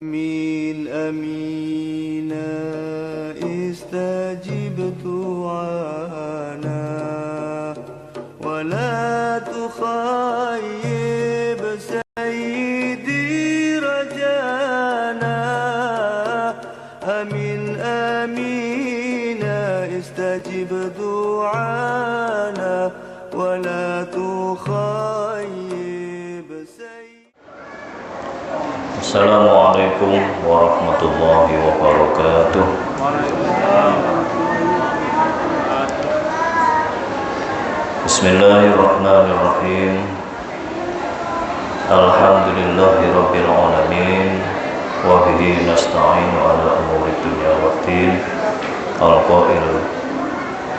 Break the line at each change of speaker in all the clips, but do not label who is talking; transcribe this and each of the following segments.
آمين آمين استجب دعانا ولا تخيب سيدي رجانا آمين آمين استجب دعانا ولا تخيب سيدي.
Assalamualaikum warahmatullahi wabarakatuh. Bismillahirrahmanirrahim. Alhamdulillahi rabbil alamin. Wa bihi nasta'inu ala umuri dunya waddin. Al-qail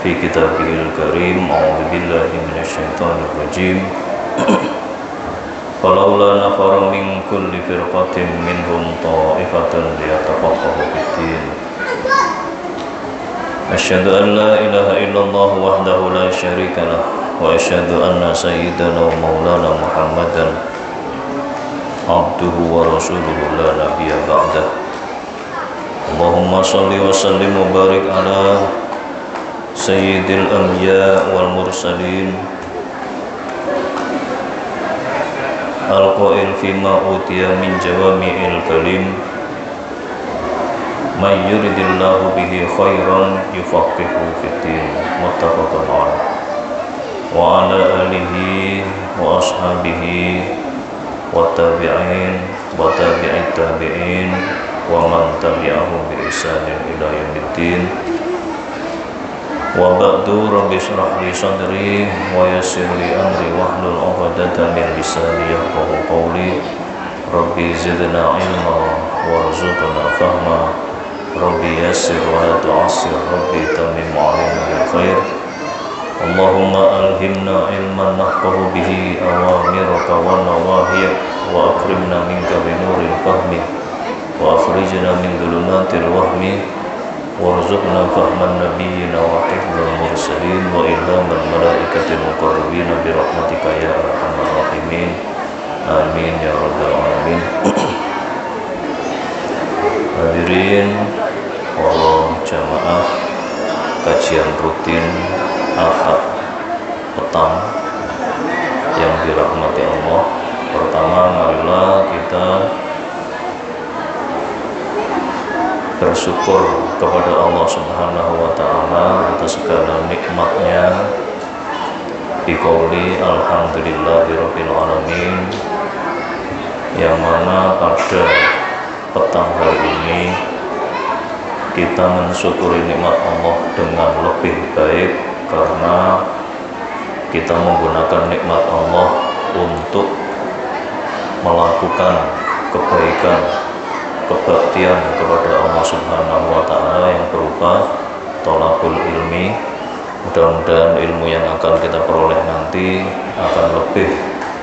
fi kitabihil karim. A'udzu billahi minasyaitonir rajim. Falaula nafara min kulli firqatin minhum ta'ifatan liyatafaqahu fid-din. Asyhadu an la ilaha illallah wahdahu la syarika lah wa asyhadu anna sayyidana wa maulana Muhammadan abduhu wa rasuluhu la nabiyya ba'dah. Allahumma shalli wa sallim wa barik ala sayyidil anbiya wal mursalin al-qail fima utiya min jawami'il kalim may yuridillahu bihi khairan yufaqihu fiddin. Muttafaqun alaih. Wa ala alihi wa ashabihi wa tabi'in wa tabi'it tabi'in wa man tabi'ahum bi ihsanin ila yaumiddin. Wa ba'du, rabbi shrah li sadri wa yassir li amri wahlul 'uqdatam min lisani yafqahu qawli. Rabbi zidna ilma warzuqna fahma. Rabbi yassir wa la tu'assir. Rabbi tammim 'alaina bil khair. Allahumma alhimna ilman nahqahu bihi awamiraka wa nawahiyaka wa akrimna minka bi nuril fahmi wa akhrijna min dhulumatil wahmi warzuqna fahman nabiyyina wa hifdzal mursalin wa ilhamal malaikatil muqarrabin bi rahmatika ya arhamar rahimin. Amin ya rabbal alamin. Hadirin para jamaah kajian rutin Ahad petang yang dirahmati Allah. Pertama, marilah kita bersyukur kepada Allah Subhanahu wa ta'ala atas segala nikmatnya. Biqauli alhamdulillahirabbil alamin, yang mana pada petang hari ini kita mensyukuri nikmat Allah dengan lebih baik karena kita menggunakan nikmat Allah untuk melakukan kebaikan, kebaktian kepada Allah Subhanahu wa ta'ala yang berupa thalabul ilmi. Mudah-mudahan ilmu yang akan kita peroleh nanti akan lebih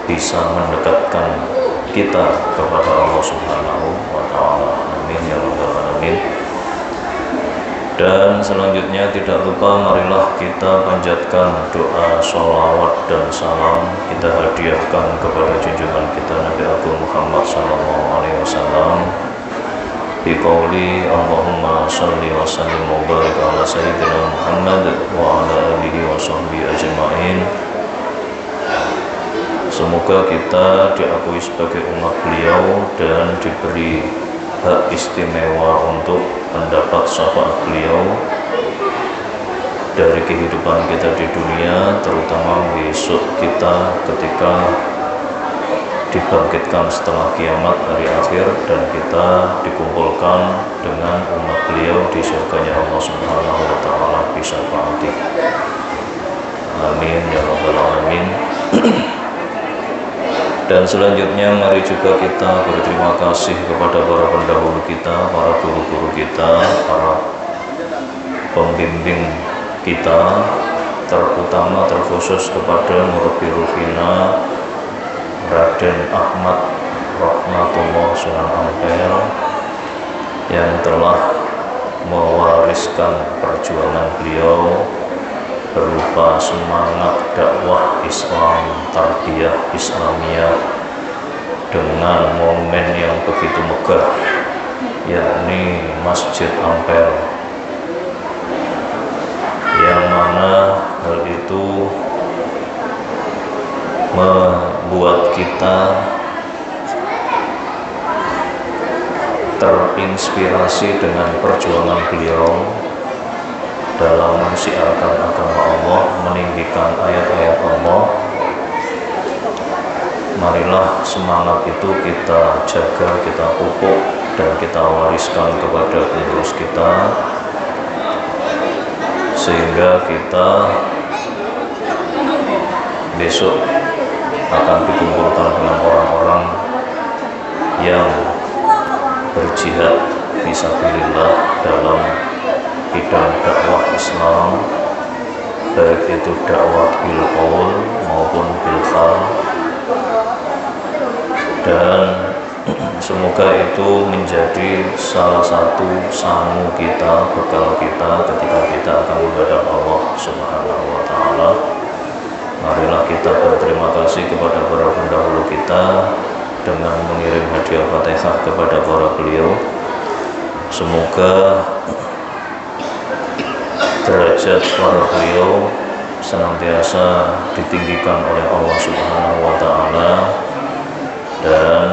bisa mendekatkan kita kepada Allah Subhanahu wa ta'ala. Amin ya rabbal alamin. Dan selanjutnya tidak lupa marilah kita panjatkan doa sholawat dan salam kita hadiahkan kepada junjungan kita Nabi Agung Muhammad sallallahu alaihi wasallam. Biqauli Allahumma shalli wa sallim wa barik ala sayyidina Muhammad wa ala alihi wa sahbihi ajma'in. Semoga kita diakui sebagai umat beliau dan diberi hak istimewa untuk mendapat syafaat beliau dari kehidupan kita di dunia, terutama besok kita ketika dibangkitkan setelah kiamat hari akhir dan kita dikumpulkan dengan umat beliau di surganya Allah Subhanahu wa ta'ala bisyafaati. Amin ya rabbal alamin. Dan selanjutnya mari juga kita berterima kasih kepada para pendahulu kita, para guru-guru kita, para pembimbing kita, terutama terkhusus kepada murabbi ruhina Raden Ahmad Rahmatullah Sunan Ampel yang telah mewariskan perjuangan beliau berupa semangat dakwah Islam, tarbiyah Islamiyah dengan momen yang begitu megah yakni Masjid Ampel, yang mana hal itu membuat kita terinspirasi dengan perjuangan beliau dalam mensiarkan agama Allah, meninggikan ayat-ayat Allah. Marilah semangat itu kita jaga, kita pupuk, dan kita wariskan kepada penerus kita, sehingga kita besok akan dikumpulkan dengan orang-orang yang berjihad fisabilillah dalam bidang dakwah Islam, baik itu dakwah bil qaul maupun bil hal, dan semoga itu menjadi salah satu sangu kita, bekal kita ketika kita akan menghadap Allah Subhanahu wa Ta'ala. Marilah kita berterima kasih kepada para pendahulu kita dengan mengirim hadiah Fatihah kepada para beliau. Semoga derajat para beliau senantiasa ditinggikan oleh Allah Subhanahu wa Ta'ala dan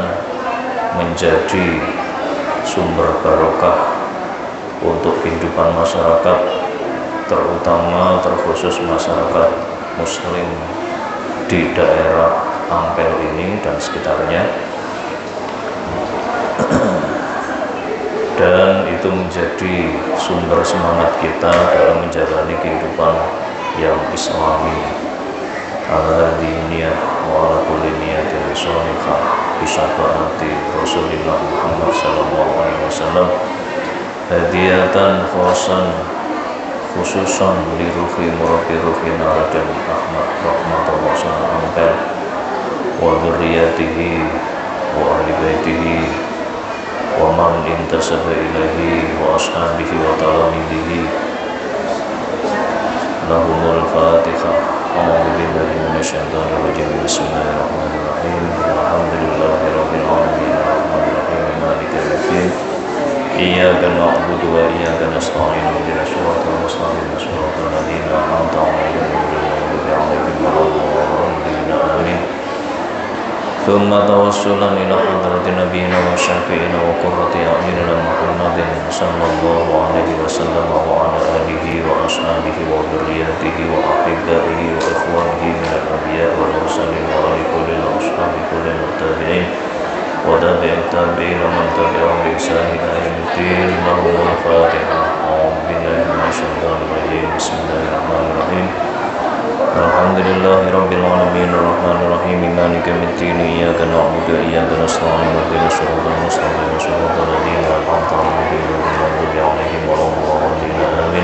menjadi sumber barokah untuk kehidupan masyarakat, terutama terkhusus masyarakat Muslim di daerah Ampel ini dan sekitarnya, dan itu menjadi sumber semangat kita dalam menjalani kehidupan yang islami. Ala diniyah wa ala kulli niyatin sholihah bi syafaati Rasulillah Muhammad sallallahu alaihi wasallam, hadiyatan khususan li ruhi murabbi ruhina Raden Ahmad rahmatullah sallallahu Ampel wa dzurriyyatihi wa ahli baitihi wa man intasaba ilaihi wa ashabihi wa talamidihi. Lahumul Fatihah. A'udzu billahi minasyaitonir rajim. Bismillahirrahmanirrahim. Alhamdulillahirabbil alamin. Arrahmanirrahim. Maliki yaumiddin. Iyyaka na'budu wa iyyaka nasta'in. Ihdinas siratal mustaqim. Shiratal ladzina an'amta 'alaihim ghairil maghdubi 'alaihim waladdallin. Amin. ثم توسلا إلى حضرة نبينا وشافعنا وقرة أعيننا محمد صلى الله عليه وسلم وعلى آله وأصحابه وذريته وأحبائه وإخوانه من الأنبياء والمرسلين وآل كل وأصحاب كل والتابعين وتابع التابعين ومن تبعهم بإحسان إلى يوم الدين. لهم الفاتحة. أعوذ بالله من الشيطان الرجيم. بسم الله الرحمن الرحيم. Alhamdulillahi rabbil alamin arrahmanir rahim maliki yaumiddin iyyaka na'budu wa iyyaka nasta'in ihdinas siratal mustaqim siratal ladzina an'amta 'alaihim ghairil maghdubi 'alaihim waladdallin. Amin.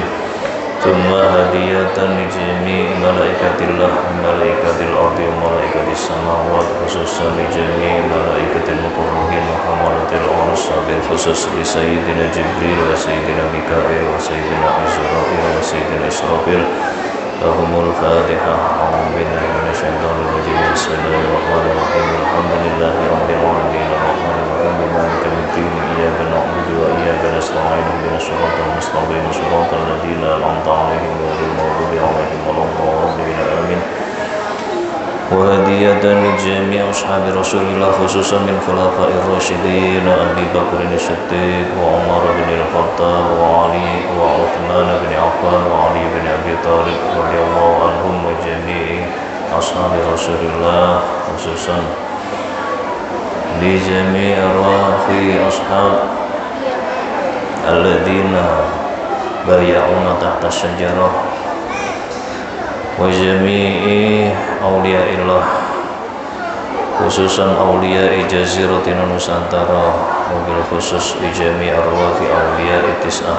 Thumma hadiyatan li jami'i malaikatillah malaikatil ardi wa malaikatis samawati khususan li jami'i malaikatil muqarrabin wa hamalatil arsh bil khusus li sayyidina Jibril wa sayyidina Mikail wa sayyidina Israfil wa sayyidina Israfil. Lahumul Fatihah. A'udzu billahi minasyaitonir rajim. Bismillahirrahmanirrahim. Alhamdulillahi rabbil alamin arrahmanir rahim maliki yaumiddin iyyaka na'budu wa iyyaka nasta'in ihdinas siratal mustaqim siratal ladzina an'amta 'alaihim ghairil maghdubi 'alaihim waladdallin. Amin. Wa hadiyatan li jami'i ashabi Rasulillah khususan min khulafa'ir rasyidin Abi Bakr as-Siddiq wa Umar bin Al-Khattab wa Ali wa Uthman bin Affan wa Ali bin Abi Thalib radhiyallahu anhum wa jami'i ashabi Rasulillah khususan li jami'i arwahi ashab alladzina bay'una tahta syajarah wa jami'i awliyaillah khususan awliya'i jaziratin Nusantara mobil khusus di jami'i arwahi awliya'i tis'ah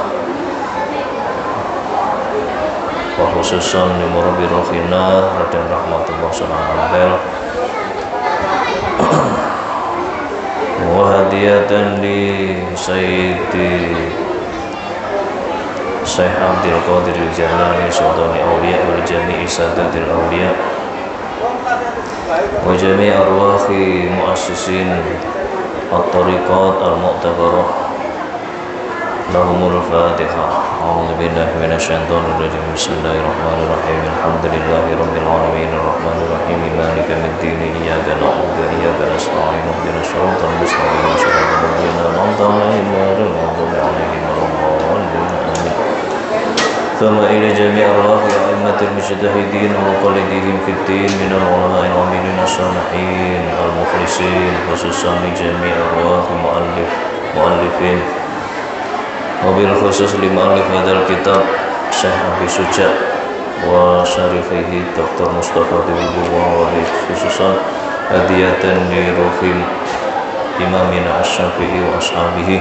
wa khususan di murabbi rohina Raden Rahmatullah sallallahu Ampel wa hadiyatan li sayyidi Syekh Abdul Qadir Al-Jalani Sultani Awliya wal Jami'i Sadatil Awliya wa jami' arwahi muassisin at-tariqat al-mu'tabarah لهم الفاتحة. أعوذ بالله من الشيطان الرجيم. بسم الله الرحمن الرحيم. الحمد لله رب العالمين الرحمن الرحيم مالك يوم الدين إياك نعبد وإياك نستعين اهدنا الصراط المستقيم صراط الذين أنعمت عليهم غير المغضوب عليهم ولا الضالين آمين. ثم إلى جميع أرواح أئمة المجتهدين ومقلديهم في الدين من العلماء العاملين الصالحين المخلصين خصوصا لجميع أرواح مؤلفين وبالخصوص لمؤلف هذا الكتاب Syekh Abi Suja wa syarifihi Dr. Mustafa Dibulwa wa khususan hadiyatan li ruhil imamina asy-Syafi'i wa ashabihi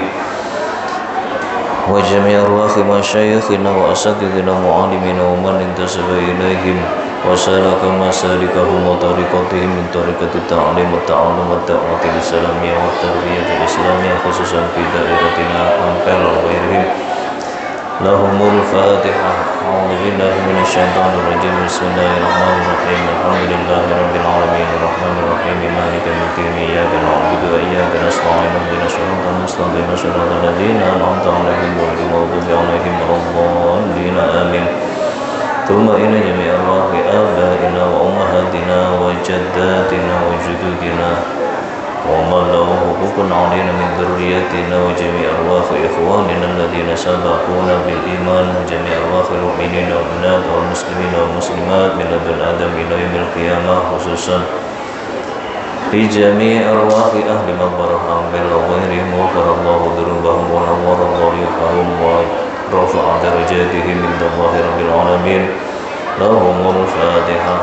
wa jami' arwahi masyayikhina wa asatidina mu'alimina wa man intasaba ilaihim wa salaka masalikahum wa tariqatihim min tariqati ta'alim wa ta'alum wa da'wati l-islamiyah wa tarbiyati l-islamiyah khususan fi dairatina ampel wa ghairihim. Lahumul Fatihah. A'udzu billahi minasyaitonir rajim. Bismillahirrahmanirrahim. Alhamdulillahi rabbil alamin arrahmanir rahim maliki yaumiddin iyyaka na'budu wa iyyaka nasta'in ihdinas siratal mustaqim siratal ladzina an'amta 'alaihim ghairil maghdubi 'alaihim waladdallin amin. ثم إلى جميع أرواح آبائنا وأمهاتنا وجداتنا وجدودنا ومن له حقوق علينا من ذريتنا وجميع أرواح إخواننا الذين سبقونا بالإيمان وجميع أرواح المؤمنين والمؤمنات والمسلمين والمسلمات من لدن آدم إلى يوم القيامة خصوصا في جميع أرواح أهل مقبرة أنبياء وغيرهم وغفر الله ذنوبهم ونور ضريحهم ورفع درجاتهم عند الله رب العالمين. لهم الفاتحة.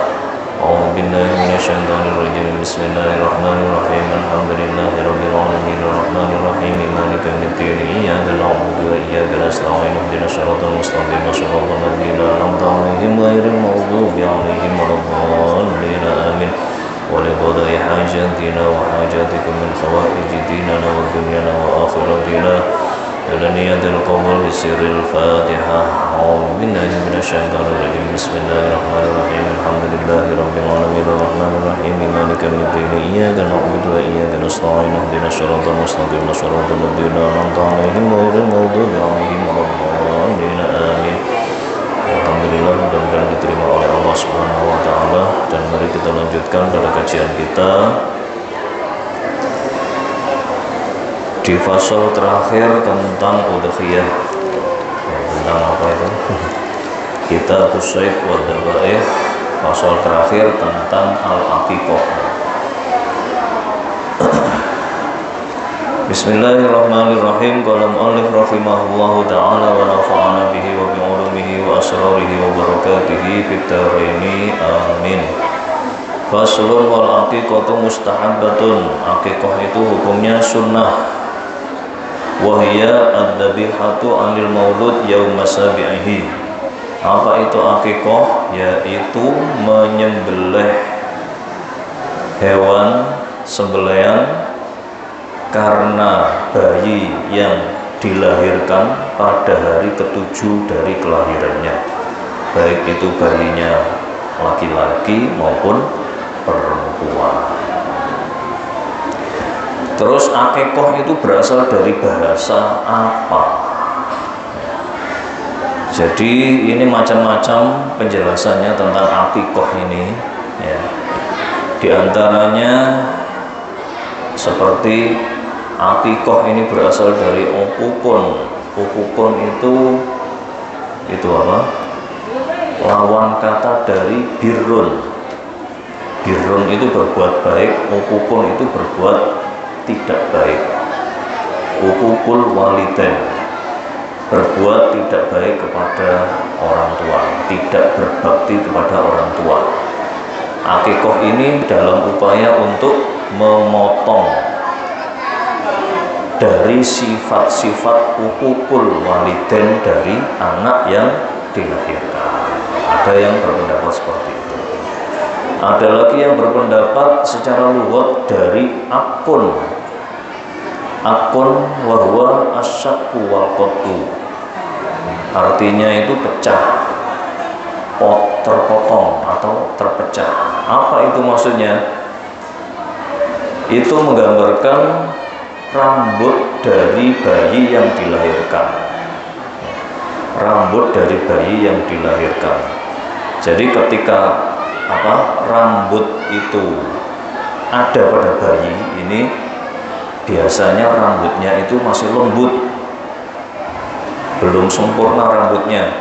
أعوذ بالله من الشيطان الرجيم. بسم الله الرحمن الرحيم. الحمد لله رب العالمين الرحمن الرحيم مالك يوم الدين إياك نعبد وإياك نستعين اهدنا الصراط المستقيم صراط الذين أنعمت عليهم غير المغضوب عليهم ولا الضالين آمين. ولقضاء حاجاتنا وحاجاتكم من خوائج ديننا ودنيانا وآخرتنا ولنية القبول بسر الفاتحة. أعوذ بالله من الشيطان الرجيم. بسم الله الرحمن الرحيم. الحمد لله رب العالمين الرحمن الرحيم مالك يوم الدين إياك نعبد وإياك نستعين اهدنا الصراط المستقيم صراط الذين أنعمت عليهم غير المغضوب عليهم ولا الضالين آمين. Alhamdulillah, mudah-mudahan diterima oleh Allah Subhanahu wa Ta'ala. Dan mari kita lanjutkan pada kajian kita di fasal terakhir tentang udhiyah. Tentang apa itu? Kita Syekh wa Dabaih, fasal terakhir tentang al-aqiqah. Bismillahirrahmanirrahim. Qala mu'allif rahimahullahu ta'ala wa nafa'ana bihi wa bi'ulumihi wa asrarihi wa barakatihi fid dharaini amin. Faslun wal aqiqatu mustahabbatun. Aqiqah itu hukumnya sunnah. Wa hiya ad-dhabihatu 'anil maulud yauma sabi'ihi. Apa itu aqiqah? Yaitu menyembelih hewan sembelihan karena bayi yang dilahirkan pada hari ke-7 dari kelahirannya, baik itu bayinya laki-laki maupun perempuan. Terus aqiqah itu berasal dari bahasa apa? Jadi ini macam-macam penjelasannya tentang aqiqah ini ya. Di antaranya seperti aqiqah ini berasal dari ukukun. Ukukun itu apa? Lawan kata dari birrun. Birrun itu berbuat baik, ukukun itu berbuat tidak baik. Ukukul walidain, berbuat tidak baik kepada orang tua, tidak berbakti kepada orang tua. Aqiqah ini dalam upaya untuk memotong dari sifat-sifat hukukul walidain dari anak yang dilahirkan. Ada yang berpendapat seperti itu. Ada lagi yang berpendapat secara lughat dari akun. Akun wahwa asyakku wal qattu. Artinya itu pecah, terpotong atau terpecah. Apa itu maksudnya? Itu menggambarkan rambut dari bayi yang dilahirkan. rambut dari bayi yang dilahirkan. Jadi ketika rambut itu ada pada bayi ini, biasanya rambutnya itu masih lembut, belum sempurna rambutnya.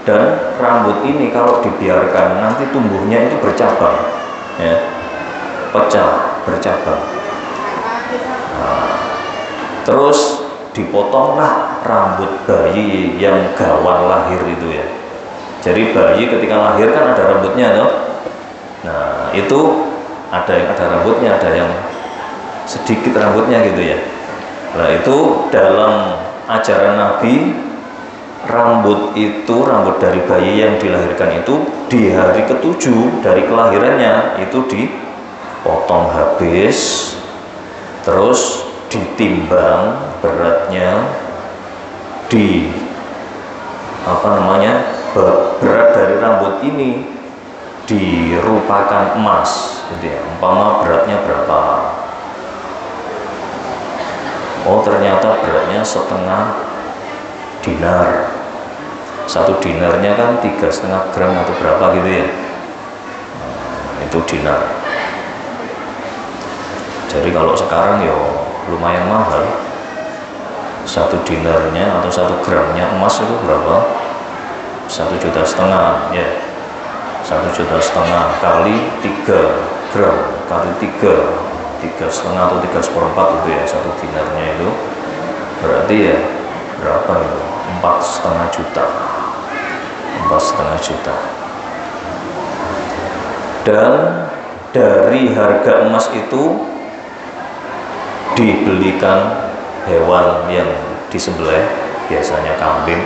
Dan rambut ini kalau dibiarkan nanti tumbuhnya itu bercabang, ya, pecah, bercabang. Nah, terus dipotonglah rambut bayi yang gawang lahir itu ya. Jadi bayi ketika lahir kan ada rambutnya toh. Nah itu ada yang ada rambutnya, ada yang sedikit rambutnya gitu ya. Nah itu dalam ajaran Nabi, rambut dari bayi yang dilahirkan itu di hari ke-7 dari kelahirannya itu dipotong habis, terus ditimbang beratnya, berat dari rambut ini dirupakan emas gitu ya. Umpama beratnya berapa, oh ternyata beratnya setengah dinar. Satu dinarnya kan 3,5 gram atau berapa gitu ya. Nah, itu dinar. Jadi kalau sekarang ya lumayan mahal. Satu dinarnya atau 1 gramnya emas itu berapa? 1,5 juta ya. 1,5 juta kali 3 gram kali 3,5 atau 3/4 itu ya, 1 dinarnya itu berarti ya berapa itu? 4,5 juta. 4,5 juta. Dan dari harga emas itu dibelikan hewan yang disembelih, biasanya kambing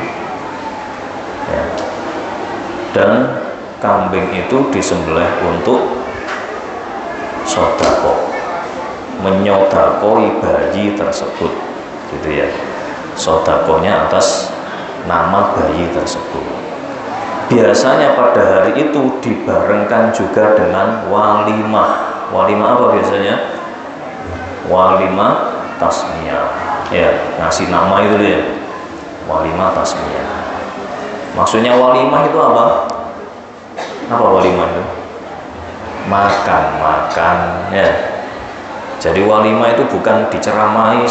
ya. Dan kambing itu disembelih untuk sodako, menyodakoi bayi tersebut gitu ya. Sodakonya atas nama bayi tersebut. Biasanya pada hari itu dibarengkan juga dengan walimah. Walimah apa biasanya? Walimah tasmiyah ya, ngasih nama itu ya, walimah tasmiyah. Maksudnya walimah itu apa? Apa walimah itu? Makan ya. Jadi walimah itu bukan diceramai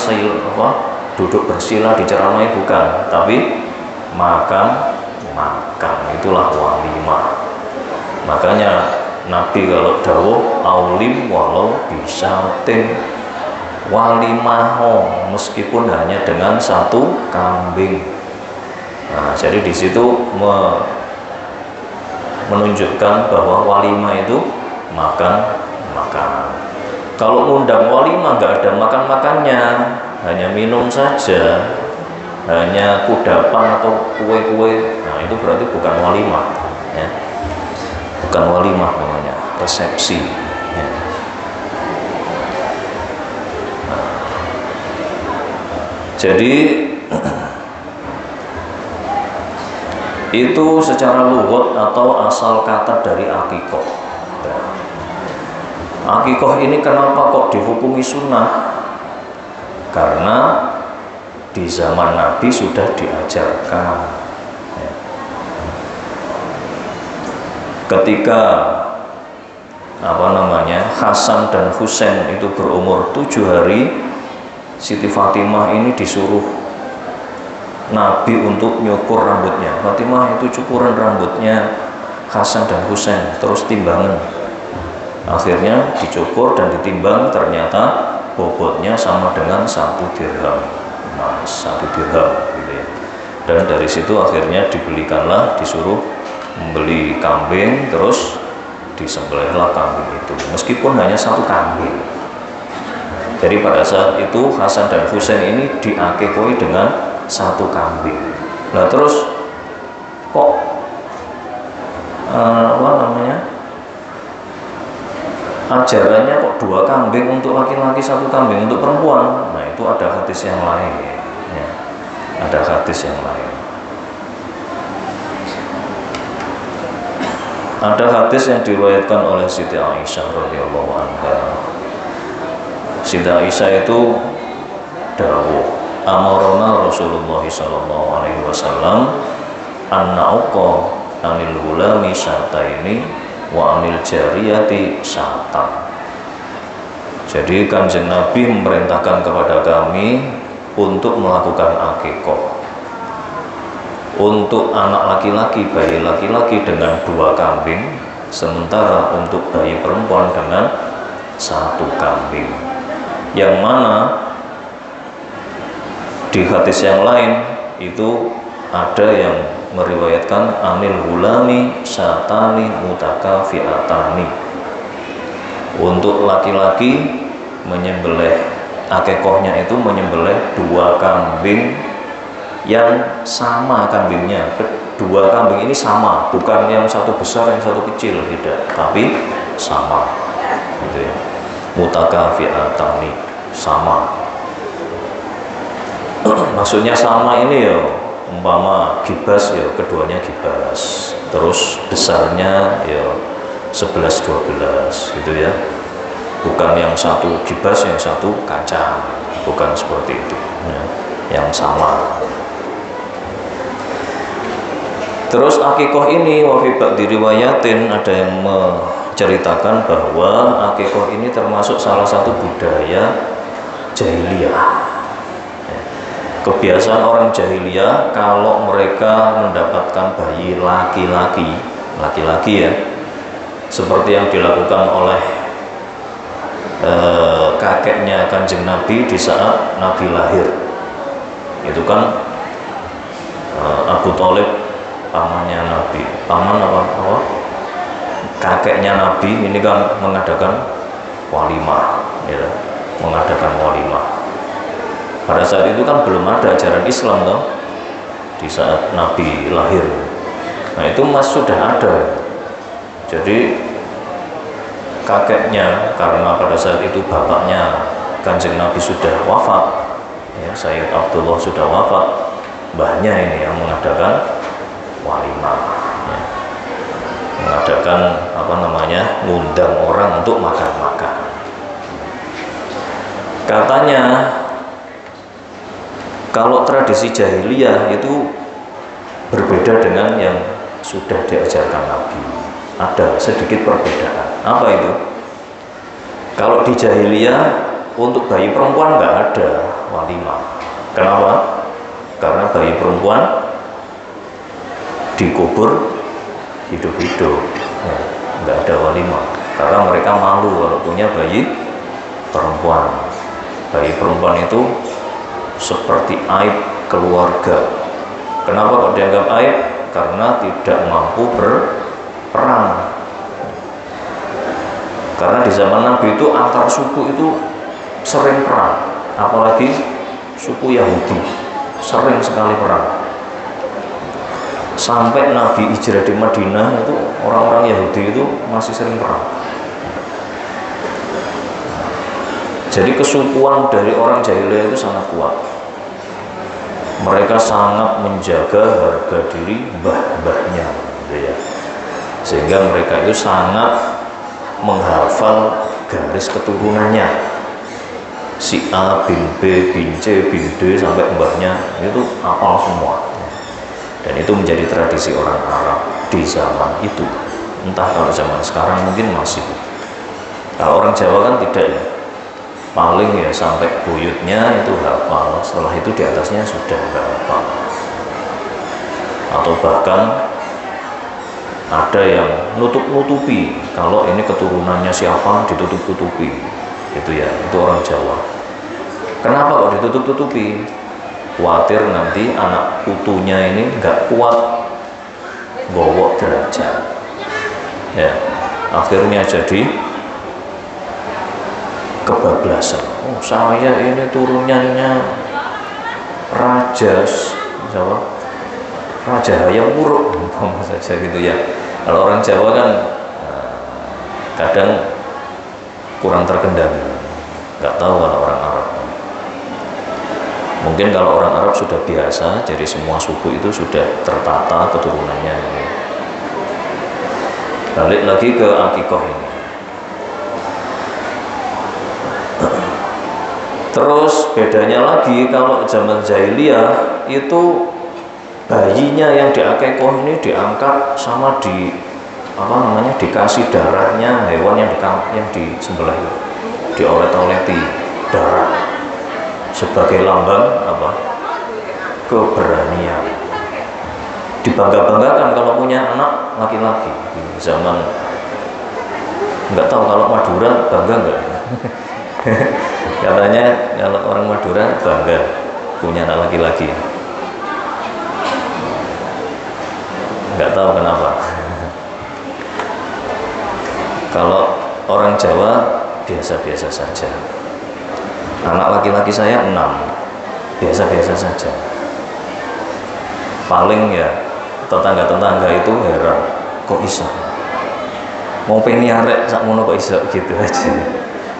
duduk bersila diceramai, bukan, tapi makan, itulah walimah. Makanya Nabi kalau dawuh aulim walau bisa walimah meskipun hanya dengan 1 kambing. Nah, jadi di situ menunjukkan bahwa walimah itu makan. Kalau undang walimah nggak ada makan-makannya, hanya minum saja, hanya kudapan atau kue-kue, nah itu berarti bukan walimah ya. Bukan walimah namanya, resepsi ya. Nah, jadi itu secara lughat atau asal kata dari akikoh. Akikoh ini kenapa kok dihukumi sunnah? Karena di zaman Nabi sudah diajarkan. Ketika Hasan dan Husain itu berumur 7 hari, Siti Fatimah ini disuruh Nabi untuk nyukur rambutnya. Fatimah itu cukuran rambutnya Hasan dan Husain, terus timbangan. Akhirnya dicukur dan ditimbang, ternyata bobotnya sama dengan 1 dirham. Nah, 1 dirham gitu ya. Dan dari situ akhirnya disuruh membeli kambing, terus disembelihlah kambing itu, meskipun hanya 1 kambing. Jadi pada saat itu Hasan dan Husain ini diakekoi dengan 1 kambing. Nah terus kok ajarannya kok 2 kambing untuk laki-laki, 1 kambing untuk perempuan? Nah itu ada hadis yang lain ya. Ada hadis yang lain. Ada hadis yang diriwayatkan oleh Siti Aisyah radhiyallahu anha. Siti Aisyah itu dawuh, amarona Rasulullah sallallahu alaihi wasallam an-nauqa anil gulami syataini wa anil jariyati syatan. Jadi Kanjeng Nabi memerintahkan kepada kami untuk melakukan akikah untuk anak laki-laki, bayi laki-laki dengan 2 kambing, sementara untuk bayi perempuan dengan 1 kambing. Yang mana di hadis yang lain itu ada yang meriwayatkan anil gulami syatani mutakafiatani. Untuk laki-laki menyembelih akikahnya itu menyembelih 2 kambing yang sama kambingnya. 2 kambing ini sama, bukan yang satu besar yang satu kecil, tidak, tapi sama gitu ya. Mutakafiatani, sama. Maksudnya sama ini ya, umpama gibas ya keduanya gibas, terus besarnya ya 11-12 gitu ya, bukan yang satu gibas yang satu kacang, bukan seperti itu ya. Yang sama. Terus akikah ini wafi ba'di riwayatin, ada yang menceritakan bahwa akikah ini termasuk salah satu budaya jahiliyah. Kebiasaan orang jahiliyah kalau mereka mendapatkan bayi laki-laki ya, seperti yang dilakukan oleh kakeknya Kanjeng Nabi di saat Nabi lahir. Itu kan Abu Thalib, pamannya Nabi, paman apa? Kakeknya Nabi ini kan mengadakan walimah, ya, mengadakan walimah. Pada saat itu kan belum ada ajaran Islam toh, di saat Nabi lahir. Nah itu sudah ada. Jadi kakeknya, karena pada saat itu bapaknya Kanjeng Nabi sudah wafat, ya, Sayyid Abdullah sudah wafat, mbahnya ini yang mengadakan walimah, ya. Mengadakan ngundang orang untuk makan-makan. Katanya kalau tradisi jahiliyah itu berbeda dengan yang sudah diajarkan Nabi. Ada sedikit perbedaan. Apa itu? Kalau di jahiliyah untuk bayi perempuan nggak ada walimah. Kenapa? Karena bayi perempuan dikubur hidup-hidup, nggak ada walimah, karena mereka malu kalau punya bayi perempuan. Bayi perempuan itu seperti aib keluarga. Kenapa kok dianggap aib? Karena tidak mampu berperang. Karena di zaman Nabi itu antar suku itu sering perang, apalagi suku Yahudi sering sekali perang. Sampai Nabi hijrah di Madinah itu orang-orang Yahudi itu masih sering perang. Jadi kesukuan dari orang jahiliyah itu sangat kuat. Mereka sangat menjaga harga diri mbah-mbahnya, gitu ya. Sehingga mereka itu sangat menghafal garis keturunannya. Si A bin B bin C bin D sampai mbahnya itu hafal semua. Dan itu menjadi tradisi orang Arab di zaman itu. Entah kalau zaman sekarang mungkin masih. Kalau orang Jawa kan tidak ya. Paling ya sampai buyutnya itu hafal. Setelah itu di atasnya sudah nggak hafal. Atau bahkan ada yang nutup-nutupi. Kalau ini keturunannya siapa ditutup-tutupi. Itu ya, itu orang Jawa. Kenapa kok ditutup-tutupi? Khawatir nanti anak putunya ini nggak kuat bawa derajat, ya, akhirnya jadi kebablasan. Oh, saya ini turunannya Raja Jawa, Raja Hayam Wuruk, umpama saja gitu ya. Kalau orang Jawa kan kadang kurang terkendali, nggak tahu kalau orang Arab. Mungkin kalau orang Arab sudah biasa, jadi semua suku itu sudah tertata keturunannya. Balik lagi ke akikah ini. Terus bedanya lagi kalau zaman jahiliyah itu bayinya yang diakekoh ini diangkat sama dikasih darahnya hewan yang disembelih itu, diolet-oleti darah sebagai lambang keberanian. Dibangga-banggakan kalau punya anak laki-laki. Zaman nggak tahu kalau Madura bangga nggak? Katanya kalau orang Madura bangga punya anak laki-laki. Nggak tahu kenapa. Kalau orang Jawa biasa-biasa saja. Anak laki-laki saya 6, biasa-biasa saja. Paling ya tetangga-tetangga itu heran, kok iso? Mau pengen nyarek sakmono kok iso gitu aja.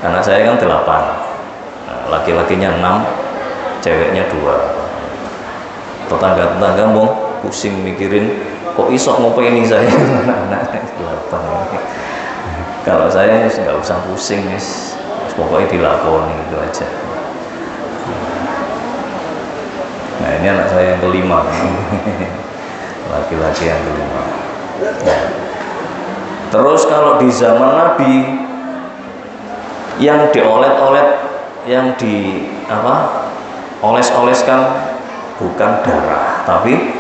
Anak saya kan 8, nah, laki-lakinya 6, ceweknya 2. Tetangga-tetangga mau pusing mikirin, kok iso mau pengen saya anak-anak 8. Kalau saya nggak usah pusing, pokoknya dilakoni gitu aja. Nah ini anak saya yang kelima, laki-laki yang kelima. Nah, terus kalau di zaman Nabi yang diolet-olet, yang oles-oleskan bukan darah, tapi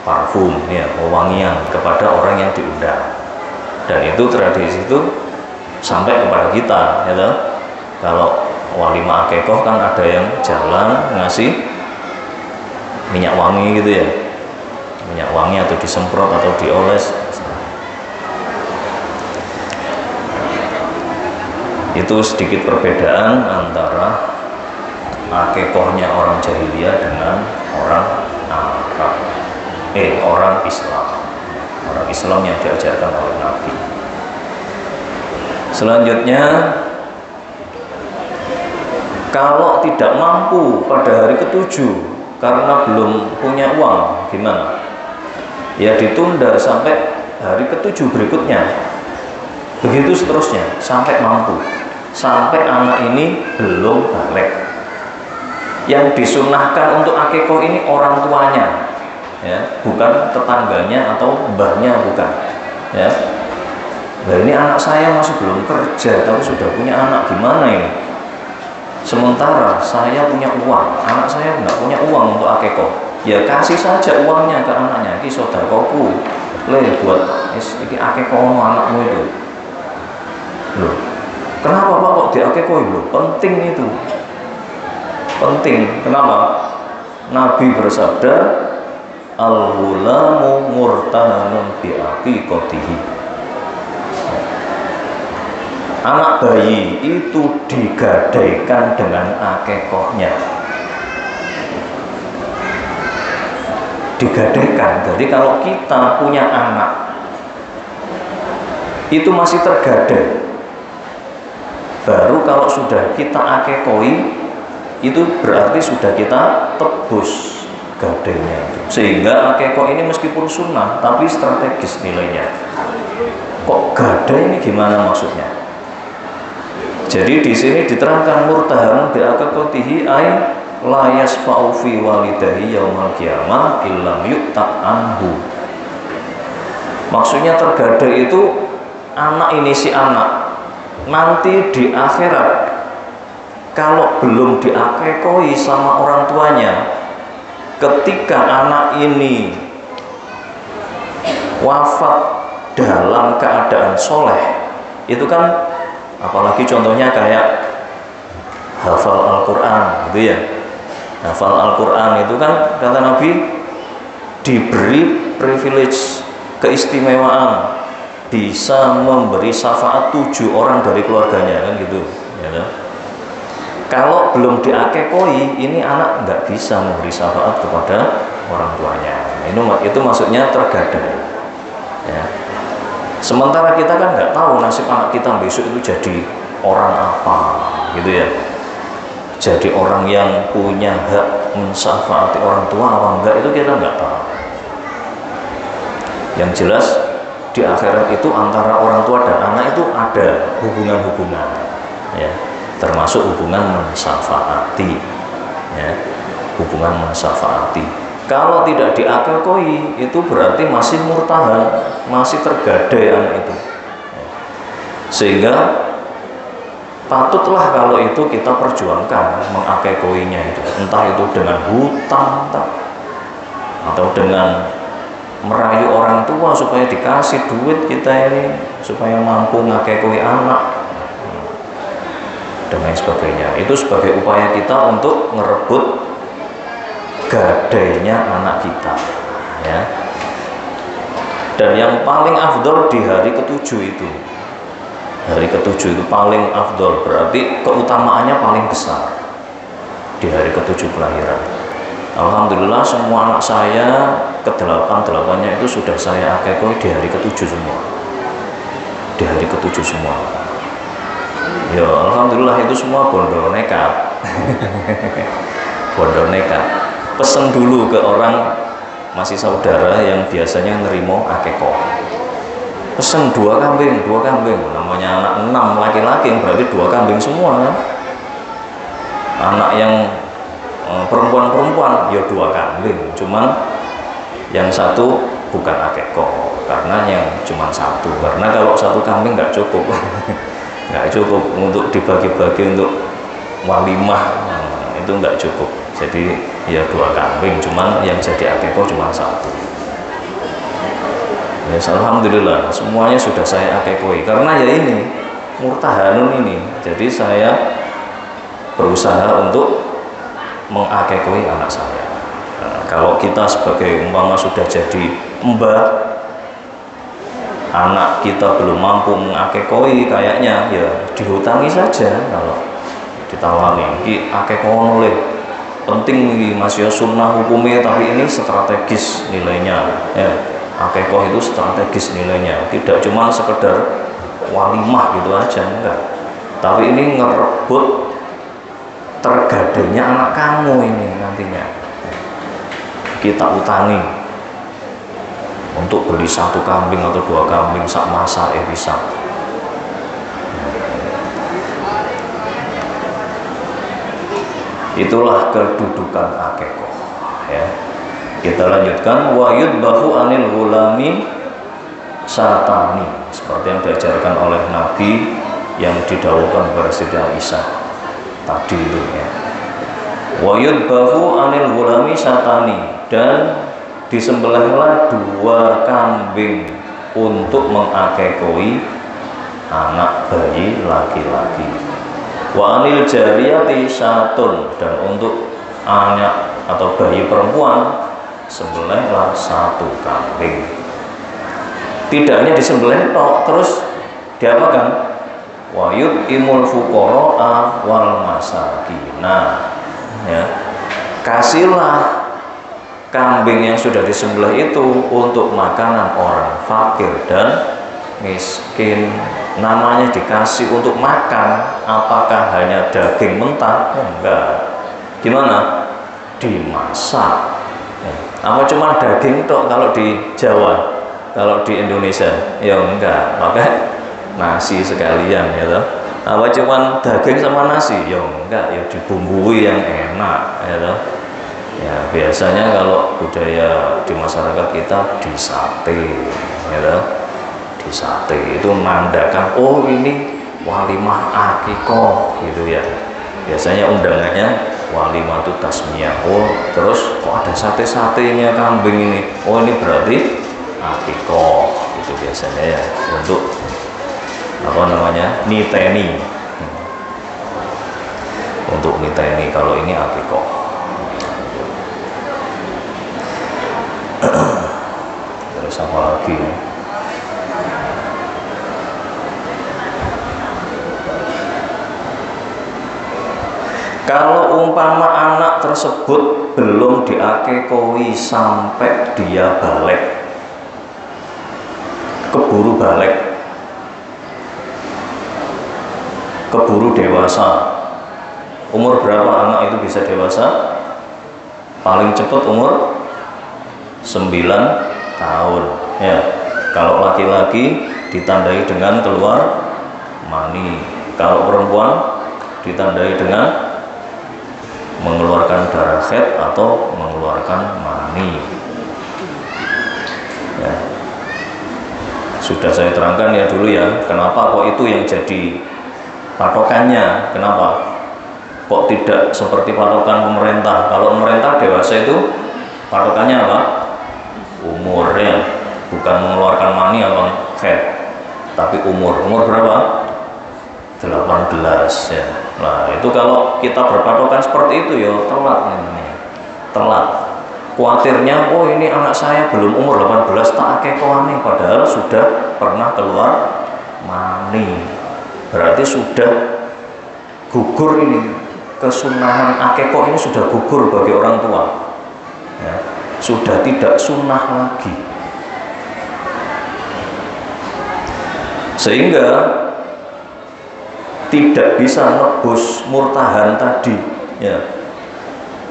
parfum, ya, wewangian kepada orang yang diundang. Dan itu tradisi itu sampai kepada kita, ya toh? Kalau walimah akikoh kan ada yang jalan ngasih minyak wangi gitu ya, minyak wangi atau disemprot atau dioles. Itu sedikit perbedaan antara akikohnya orang jahiliyah dengan orang Arab, orang Islam yang diajarkan oleh Nabi. Selanjutnya, kalau tidak mampu pada hari ke-7 karena belum punya uang, gimana? Ya ditunda sampai hari ke-7 berikutnya. Begitu seterusnya sampai mampu, sampai anak ini belum balik. Yang disunahkan untuk akikoh ini orang tuanya, ya, bukan tetangganya atau mbahnya, bukan, ya. Nah ini anak saya masih belum kerja tapi sudah punya anak, gimana ini? Sementara saya punya uang, anak saya nggak punya uang untuk akikoh. Ya kasih saja uangnya ke anaknya, ini saudaraku, buat ini akikoh anakmu itu. Loh, kenapa Pak kok di akikoh itu? Penting itu, penting. Kenapa? Nabi bersabda, al-ghulamu murtahanun bi aqiqatihi. Anak bayi itu digadaikan dengan akikohnya. Digadaikan. Jadi kalau kita punya anak itu masih tergadai. Baru kalau sudah kita akikoi itu berarti sudah kita tebus gadainya. Sehingga akikoh ini meskipun sunnah tapi strategis nilainya. Kok gadai ini gimana maksudnya? Jadi di sini diterangkan murtahan bi aqaqatihi ay la yasfa'u fi walidahi yaumal qiyamah illam yu'ta anhu. Maksudnya tergadai itu anak ini, si anak nanti di akhirat kalau belum diakekoi sama orang tuanya, ketika anak ini wafat dalam keadaan soleh, itu kan apalagi contohnya kayak hafal Al-Quran gitu ya. Hafal Al-Quran itu kan kata Nabi diberi privilege, keistimewaan, bisa memberi syafaat 7 orang dari keluarganya, kan gitu ya. Kalau belum diakekoi, ini anak nggak bisa memberi syafaat kepada orang tuanya. Itu maksudnya tergadai ya. Sementara kita kan nggak tahu nasib anak kita besok itu jadi orang apa gitu ya, jadi orang yang punya hak mensyafaati orang tua apa enggak, itu kita nggak tahu. Yang jelas di akhirat itu antara orang tua dan anak itu ada hubungan-hubungan ya, termasuk hubungan mensyafaati ya, hubungan mensyafaati. Kalau tidak diakekoi itu berarti masih murtahan, masih tergadai anak itu. Sehingga patutlah kalau itu kita perjuangkan mengakekoinya itu, entah itu dengan hutang atau dengan merayu orang tua supaya dikasih duit kita ini supaya mampu ngakekoi anak dan lain sebagainya. Itu sebagai upaya kita untuk merebut gadainya anak kita, ya. Dan yang paling afdol di hari ketujuh itu, hari ketujuh itu paling afdol, berarti keutamaannya paling besar di hari ketujuh kelahiran. Alhamdulillah semua anak saya ke-8-8-nya itu sudah saya akekoi di hari ketujuh semua, di hari ketujuh semua. Ya alhamdulillah itu semua bondo nekat. Bondo nekat. Pesen dulu ke orang masih saudara yang biasanya nerimo akeko. Pesen 2 kambing, namanya anak 6 laki-laki berarti 2 kambing semua kan. Anak yang perempuan ya 2 kambing, cuman yang satu bukan akeko karena yang cuma 1, karena kalau 1 kambing nggak cukup. Nggak cukup untuk dibagi-bagi untuk walimah, itu nggak cukup. Jadi ya 2 kambing, cuman yang jadi akeko cuma 1. Ya, alhamdulillah semuanya sudah saya akekoi karena ya ini murtahanun ini. Jadi saya berusaha untuk mengakekoi anak saya. Nah, kalau kita sebagai umpama sudah jadi mbah, anak kita belum mampu mengakekoi, kayaknya ya dihutangi saja. Kalau ditawani iki akekon oleh penting iki Mas ya, sunnah hukumnya, tapi ini strategis nilainya ya. Akekoh itu strategis nilainya, tidak cuma sekedar walimah gitu aja, enggak, tapi ini ngerebut tergadainya anak kamu ini nantinya. Kita utangi untuk beli 1 kambing atau 2 kambing sak masa bisa. Itulah kedudukan akekoh, ya. Kita lanjutkan, wa yudbahu anil gulami satani, seperti yang diajarkan oleh Nabi yang didhawuhkan kepada Siti Aisyah tadi itu ya. Wa yudbahu anil gulami satani, dan disembelihlah 2 kambing untuk mengakekoi anak bayi laki-laki. Wa anil jariyati satun, dan untuk anak atau bayi perempuan sembelihlah 1 kambing. Tidak hanya disembelih tok, terus diapakan? Wa yut'imul fuqara wal masakina, ya. Kasihlah kambing yang sudah disembelih itu untuk makanan orang fakir dan miskin. Namanya dikasih untuk makan, apakah hanya daging mentah? Enggak. Gimana? Dimasak. Apa cuma daging tok kalau di Jawa? Kalau di Indonesia ya enggak, pakai nasi sekalian ya toh. Apa cuma daging sama nasi? Ya enggak, ya dibumbui yang enak ya toh. Ya biasanya kalau budaya di masyarakat kita di sate ya toh. Di sate itu menandakan oh ini walimah akikoh gitu ya. Biasanya undangannya walimah itu tasmiyah. Oh terus kok ada sate-satenya kambing ini, oh ini berarti akikoh. Itu biasanya ya untuk apa namanya, niteni, untuk niteni kalau ini akikoh. Terus apa lagi? Kalau umpama anak tersebut belum diakekoi sampai dia balik, keburu balik, keburu dewasa. Umur berapa anak itu bisa dewasa? Paling cepat umur 9 tahun ya. Kalau laki-laki ditandai dengan keluar mani, kalau perempuan ditandai dengan mengeluarkan darah haid atau mengeluarkan mani. sudah saya terangkan ya dulu ya, kenapa kok itu yang jadi patokannya, kenapa kok tidak seperti patokan pemerintah. Kalau pemerintah dewasa itu patokannya apa? Umurnya, bukan mengeluarkan money apa head, tapi umur berapa? 18 ya. Nah itu kalau kita berpatokan seperti itu ya telat ini, telat. Khawatirnya, oh ini anak saya belum umur 18 tak akekoane, padahal sudah pernah keluar mani, berarti sudah gugur ini, kesunahan akeko ini sudah gugur bagi orang tua ya, sudah tidak sunnah lagi, sehingga tidak bisa nebus murtahan tadi ya,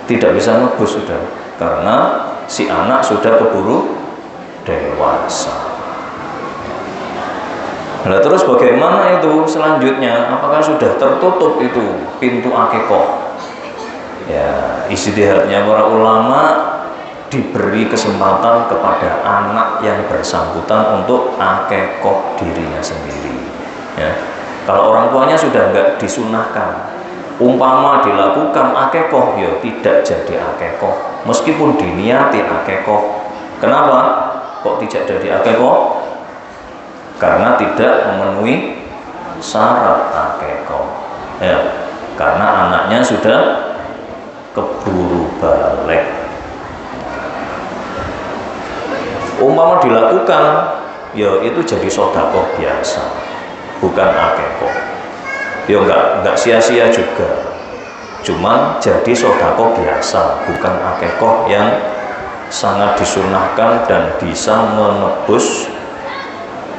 tidak bisa nebus sudah, karena si anak sudah keburu dewasa. Nah terus bagaimana itu selanjutnya? Apakah sudah tertutup itu pintu akikoh? Ya, istihadnya para ulama, diberi kesempatan kepada anak yang bersangkutan untuk akikoh dirinya sendiri. Ya. Kalau orang tuanya sudah enggak disunahkan, umpama dilakukan akikoh, ya tidak jadi akikoh, meskipun diniati akikoh. Kenapa? Kok tidak jadi akikoh? Karena tidak memenuhi syarat akikoh. Ya, karena anaknya sudah keburu balik. Umpama dilakukan, ya itu jadi sedekah biasa, bukan akikoh. Ya enggak sia-sia juga, cuman jadi sedekah biasa, bukan akikoh yang sangat disunahkan dan bisa menebus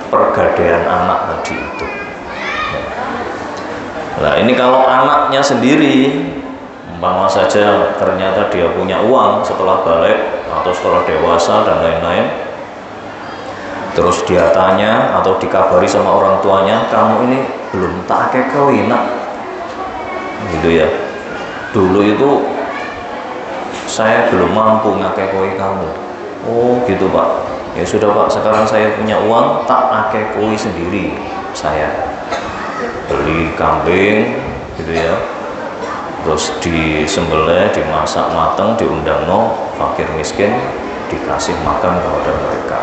pergadaian anak tadi itu. Nah ini kalau anaknya sendiri, umpama saja ternyata dia punya uang setelah balik atau setelah dewasa dan lain-lain, terus dia tanya atau dikabari sama orang tuanya, kamu ini belum tak akekoi nak, gitu ya, dulu itu saya belum mampu ngakekoi kamu. Oh gitu pak, ya sudah pak, sekarang saya punya uang, tak akekoi sendiri, saya beli kambing gitu ya, terus disembelih, dimasak mateng, diundang no fakir miskin, dikasih makan kepada mereka.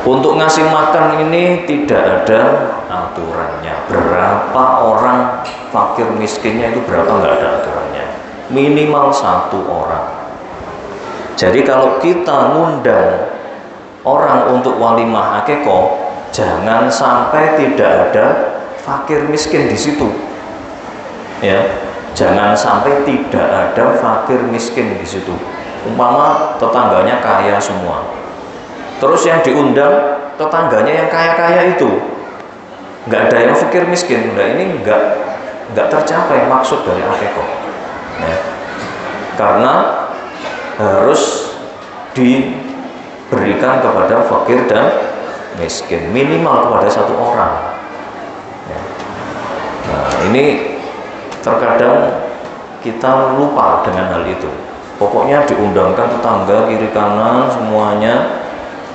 Untuk ngasih makan ini tidak ada aturannya, berapa orang fakir miskinnya itu berapa, nggak ada aturannya, minimal 1 orang. Jadi kalau kita ngundang orang untuk walimah akikoh, jangan sampai tidak ada fakir miskin di situ. Ya, jangan sampai tidak ada fakir miskin di situ. Umpama tetangganya kaya semua, terus yang diundang tetangganya yang kaya-kaya itu, nggak ada yang fakir miskin. Nah ini nggak tercapai maksud dari akikoh. Ya, karena harus diberikan kepada fakir dan miskin, minimal kepada 1 orang. Ya. Nah ini terkadang kita lupa dengan hal itu. Pokoknya diundangkan tetangga kiri kanan semuanya,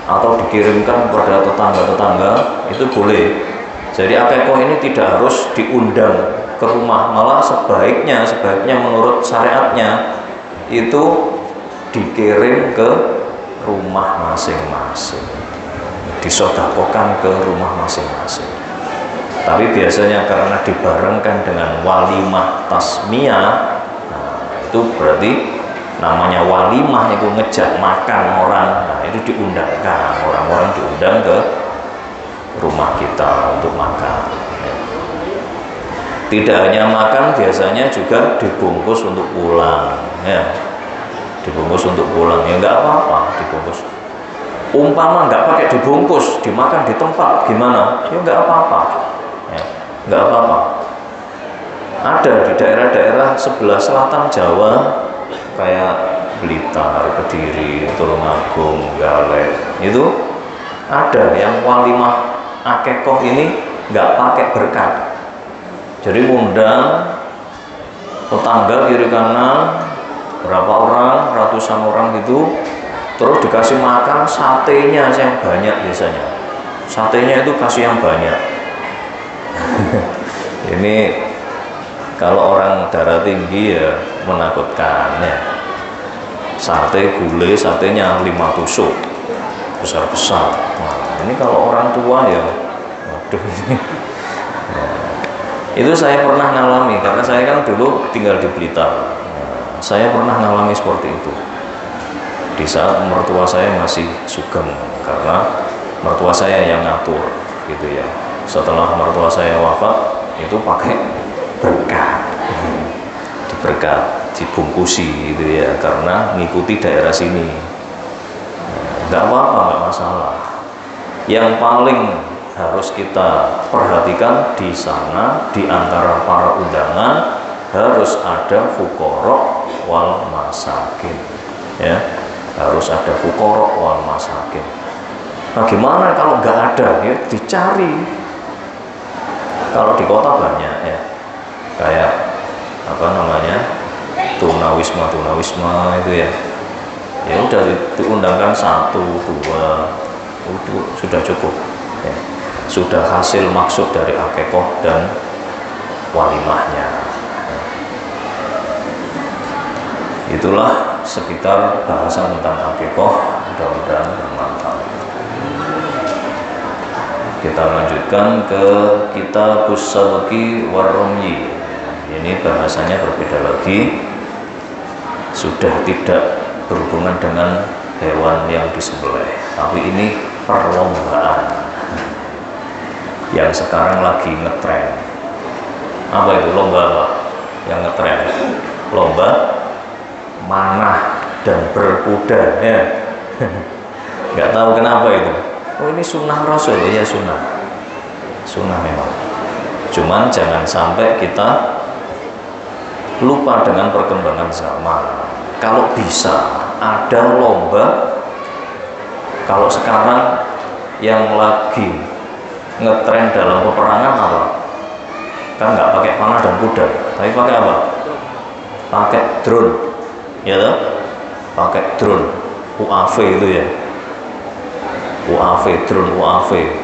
atau dikirimkan kepada tetangga-tetangga, itu boleh. Jadi akikoh ini tidak harus diundang ke rumah, malah sebaiknya menurut syariatnya itu dikirim ke rumah masing-masing, disedekahkan ke rumah masing-masing. Tapi biasanya karena dibarengkan dengan walimah tasmiyah, nah, itu berarti namanya walimah itu ngejak makan orang. Nah itu diundangkan, orang-orang diundang ke rumah kita untuk makan. Tidak hanya makan, biasanya juga dibungkus untuk pulang. Ya, dibungkus untuk pulang, ya nggak apa-apa dibungkus. Umpama nggak pakai dibungkus, dimakan di tempat, gimana? Ya nggak apa-apa, ya, nggak apa-apa. Ada di daerah-daerah sebelah selatan Jawa, kayak Blitar, Kediri, Tulungagung, Galeh, itu ada yang walimah akikoh ini nggak pakai berkat. Jadi ngundang tetangga kiri kanan, berapa orang, ratusan orang gitu, terus dikasih makan satenya yang banyak biasanya. Satenya itu kasih yang banyak. Ini kalau orang darah tinggi ya menakutkan ya. Sate gulai, satenya 5 tusuk besar-besar. Nah, ini kalau orang tua ya, waduh ini. Nah, itu saya pernah ngalami karena saya kan dulu tinggal di Blitar. Nah, saya pernah ngalami seperti itu di saat mertua saya masih sugeng, karena mertua saya yang ngatur gitu ya. Setelah mertua saya wafat itu pakai berkat, diberkat, dibungkusi gitu ya, karena ngikuti daerah sini. Nggak apa-apa, nggak masalah. Yang paling harus kita perhatikan di sana, di antara para undangan harus ada fuqara wal masakin ya, harus ada fuqara wal masakin. Nah gimana kalau nggak ada ya, dicari. Kalau di kota banyak ya, kayak apa namanya, tunawisma itu ya, ya udah diundangkan 1, 2 itu sudah cukup ya. Sudah hasil maksud dari akikoh dan walimahnya. Itulah sekitar bahasan tentang akikoh, mudah-mudahan bermanfaat. Kita lanjutkan ke Kitabus Sawqi Warrumyi. Ini bahasanya berbeda lagi, sudah tidak berhubungan dengan hewan yang disembelih, tapi ini perlombaan yang sekarang lagi ngetren. Apa itu lomba apa? Yang ngetren lomba manah dan berkuda ya. Nggak tahu kenapa itu. Oh ini sunnah Rasul ya, sunnah memang. Cuman jangan sampai kita lupa dengan perkembangan zaman. Kalau bisa ada lomba, kalau sekarang yang lagi ngetren dalam peperangan apa? Kan nggak pakai panah dan kuda, tapi pakai apa? Pakai drone, ya toh? Pakai drone, UAV itu ya. UAV,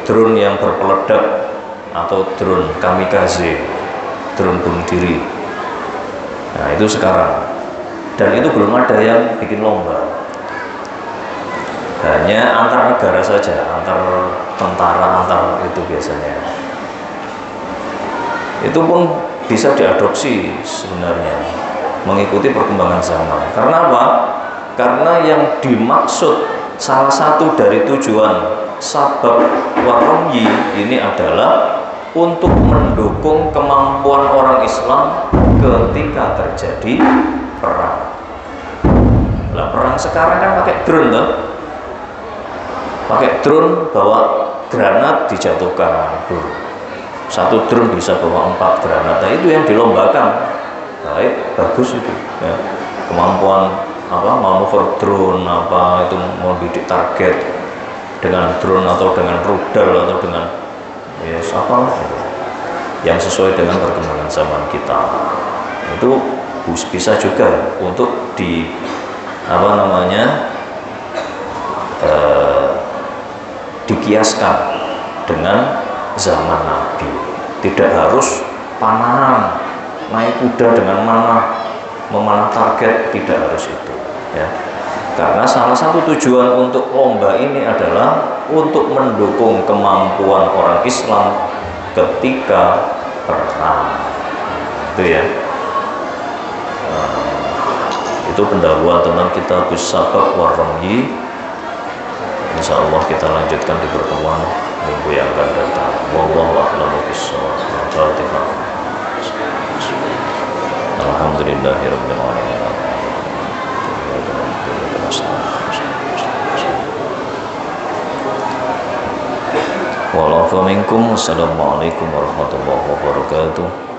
drone yang berpeledak atau drone kamikaze, drone bunuh diri. Nah itu sekarang, dan itu belum ada yang bikin lomba. Hanya antar negara saja, antar tentara, antar itu biasanya. Itu pun bisa diadopsi sebenarnya, mengikuti perkembangan zaman. Karena apa? Karena yang dimaksud, salah satu dari tujuan sabab warumyi ini adalah untuk mendukung kemampuan orang Islam ketika terjadi perang. Lah perang sekarang kan pakai drone loh. Pakai drone, bawa granat dijatuhkan. Satu drone bisa bawa 4 granat. Nah itu yang dilombakan. Baik, bagus itu ya. Kemampuan apa, manuver drone, apa itu membidik target dengan drone atau dengan rudal atau dengan apa yang sesuai dengan perkembangan zaman kita. Itu bisa juga untuk di apa namanya dikiaskan dengan zaman Nabi. Tidak harus panahan, naik kuda dengan manah, memanah target, tidak harus itu ya. Karena salah satu tujuan untuk lomba ini adalah untuk mendukung kemampuan orang Islam ketika perang. Itu ya. Itu pendahuluan tentang Kitabus Sabaq Warrumyi. Insyaallah kita lanjutkan di pertemuan minggu yang akan datang. Wallahu a'lamu bishawab. Al-Fatihah. Alhamdulillahirabbil alamin. Wa'alaikum warahmatullahi wabarakatuh.